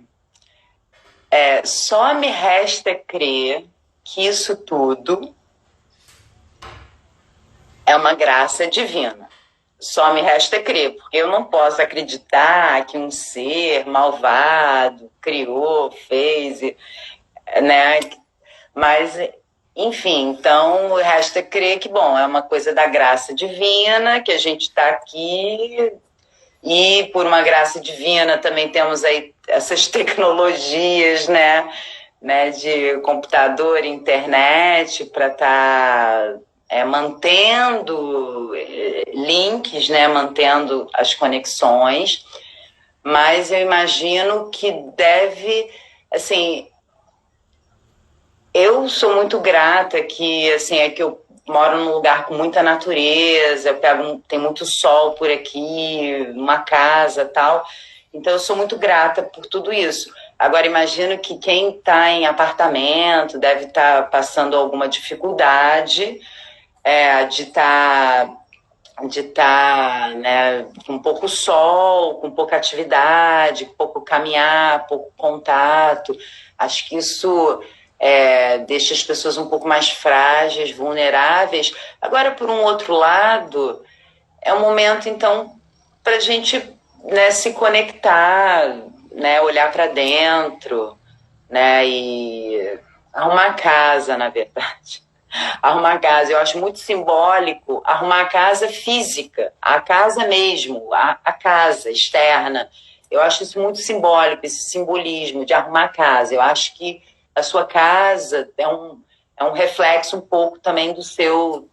só me resta crer que isso tudo é uma graça divina. Só me resta crer, porque eu não posso acreditar que um ser malvado criou, fez, né? Mas, enfim, então resta crer que, bom, é uma coisa da graça divina, que a gente está aqui, e por uma graça divina também temos aí essas tecnologias, né, de computador, internet, para estar mantendo links, né, mantendo as conexões, mas eu imagino que deve, assim, eu sou muito grata que, assim, que eu moro num lugar com muita natureza, tem muito sol por aqui, uma casa, tal. Então eu sou muito grata por tudo isso. Agora imagino que quem está em apartamento deve estar passando alguma dificuldade de estar, né, com pouco sol, com pouca atividade, pouco caminhar, pouco contato. Acho que isso deixa as pessoas um pouco mais frágeis, vulneráveis. Agora, por um outro lado, é um momento, então, para a gente, né, se conectar, né, olhar para dentro, né, e arrumar a casa, na verdade. Arrumar a casa, eu acho muito simbólico arrumar a casa física, a casa mesmo, a casa externa. Eu acho isso muito simbólico, esse simbolismo de arrumar a casa. Eu acho que a sua casa é um reflexo um pouco também do seu,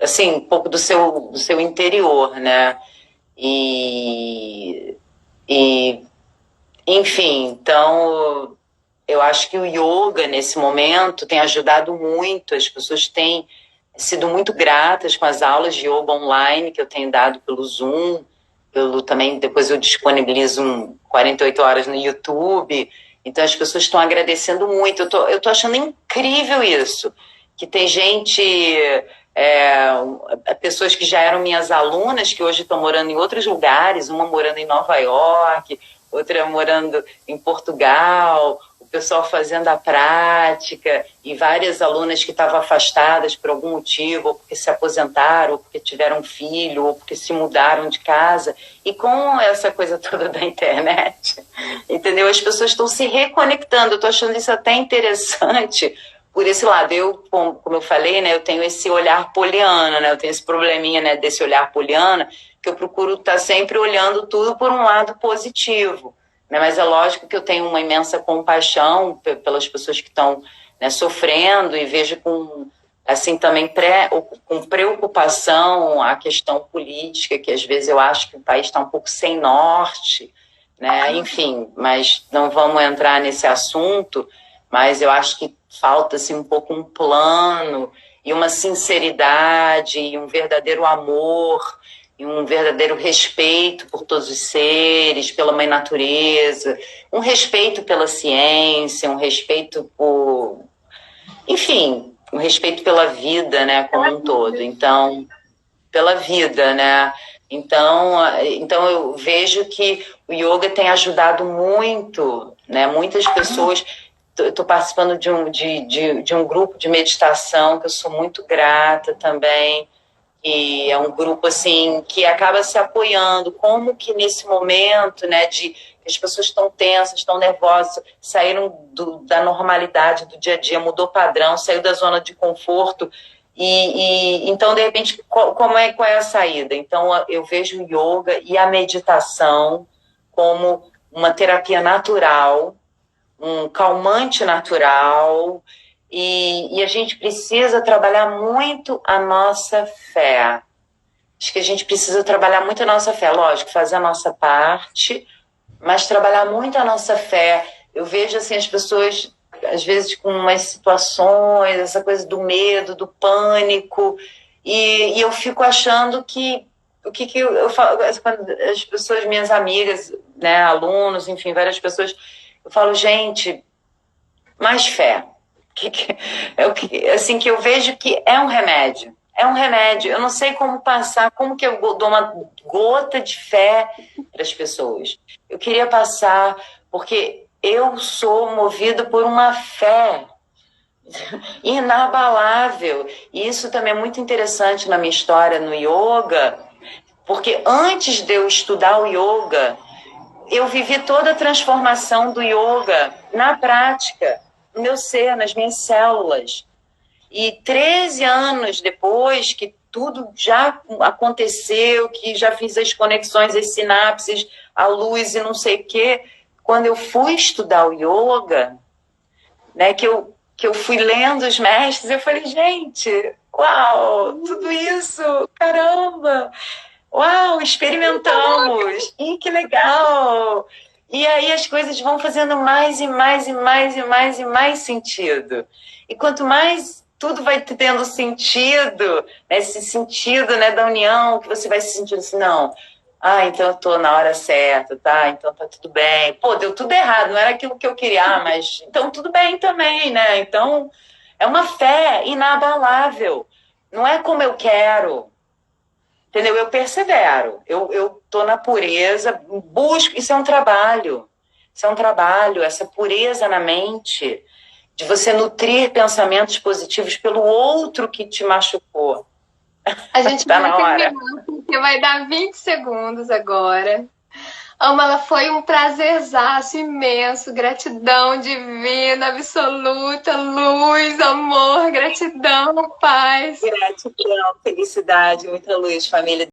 assim, um pouco do seu interior, né? E enfim, então eu acho que o yoga, nesse momento, tem ajudado muito. As pessoas têm sido muito gratas com as aulas de yoga online que eu tenho dado pelo Zoom. Também, depois eu disponibilizo 48 horas no YouTube. Então, as pessoas estão agradecendo muito. Eu tô achando incrível isso. Que tem gente, pessoas que já eram minhas alunas, que hoje estão morando em outros lugares, uma morando em Nova York, outra morando em Portugal, o pessoal fazendo a prática, e várias alunas que estavam afastadas por algum motivo, ou porque se aposentaram, ou porque tiveram filho, ou porque se mudaram de casa. E com essa coisa toda da internet, entendeu? As pessoas estão se reconectando. Eu estou achando isso até interessante por esse lado. Eu, como eu falei, né, eu tenho esse olhar poliana, né, eu tenho esse probleminha, né, desse olhar poliana, que eu procuro estar sempre olhando tudo por um lado positivo. Né? Mas é lógico que eu tenho uma imensa compaixão pelas pessoas que estão, né, sofrendo, e vejo com, assim, também com preocupação a questão política, que às vezes eu acho que o país está um pouco sem norte, né? Enfim, mas não vamos entrar nesse assunto, mas eu acho que falta assim, um pouco um plano e uma sinceridade e um verdadeiro amor e um verdadeiro respeito por todos os seres, pela mãe natureza, um respeito pela ciência, um respeito por... Enfim, um respeito pela vida, né, como um todo. Então, pela vida, né? Então eu vejo que o yoga tem ajudado muito, né? Muitas pessoas... Estou participando de um grupo de meditação que eu sou muito grata também, e é um grupo assim que acaba se apoiando, como que nesse momento, né, de que as pessoas estão tensas, estão nervosas, saíram da normalidade do dia a dia, mudou padrão, saiu da zona de conforto, e então de repente qual é a saída? Então eu vejo o yoga e a meditação como uma terapia natural, um calmante natural, e a gente precisa trabalhar muito a nossa fé. Acho que a gente precisa trabalhar muito a nossa fé, lógico, fazer a nossa parte, mas trabalhar muito a nossa fé. Eu vejo assim, as pessoas, às vezes, com umas situações, essa coisa do medo, do pânico, e eu fico achando que o que eu falo, quando as pessoas, minhas amigas, né, alunos, enfim, várias pessoas, eu falo, gente, mais fé. É o que, assim, que eu vejo que é um remédio. É um remédio. Eu não sei como passar, como que eu dou uma gota de fé para as pessoas. Eu queria passar, porque eu sou movido por uma fé inabalável. E isso também é muito interessante na minha história no yoga, porque antes de eu estudar o yoga, eu vivi toda a transformação do yoga na prática, no meu ser, nas minhas células. E 13 anos depois que tudo já aconteceu, que já fiz as conexões, as sinapses, a luz e não sei o quê, quando eu fui estudar o yoga, né, que eu fui lendo os mestres, eu falei, gente, uau, tudo isso, caramba! Uau, experimentamos! Ih, que legal! E aí as coisas vão fazendo mais e mais e mais e mais e mais sentido. E quanto mais tudo vai tendo sentido, né, esse sentido, né, da união, que você vai se sentindo assim, não, então eu tô na hora certa, tá? Então tá tudo bem. Pô, deu tudo errado, não era aquilo que eu queria, mas então tudo bem também, né? Então é uma fé inabalável. Não é como eu quero. Entendeu? Eu persevero, eu tô na pureza, busco, isso é um trabalho, essa pureza na mente, de você nutrir pensamentos positivos pelo outro que te machucou. A gente Tá vai na hora. terminar, porque vai dar 20 segundos agora. Amala, foi um prazerzaço imenso, gratidão divina, absoluta, luz, amor, gratidão, paz. Gratidão, felicidade, muita luz, família.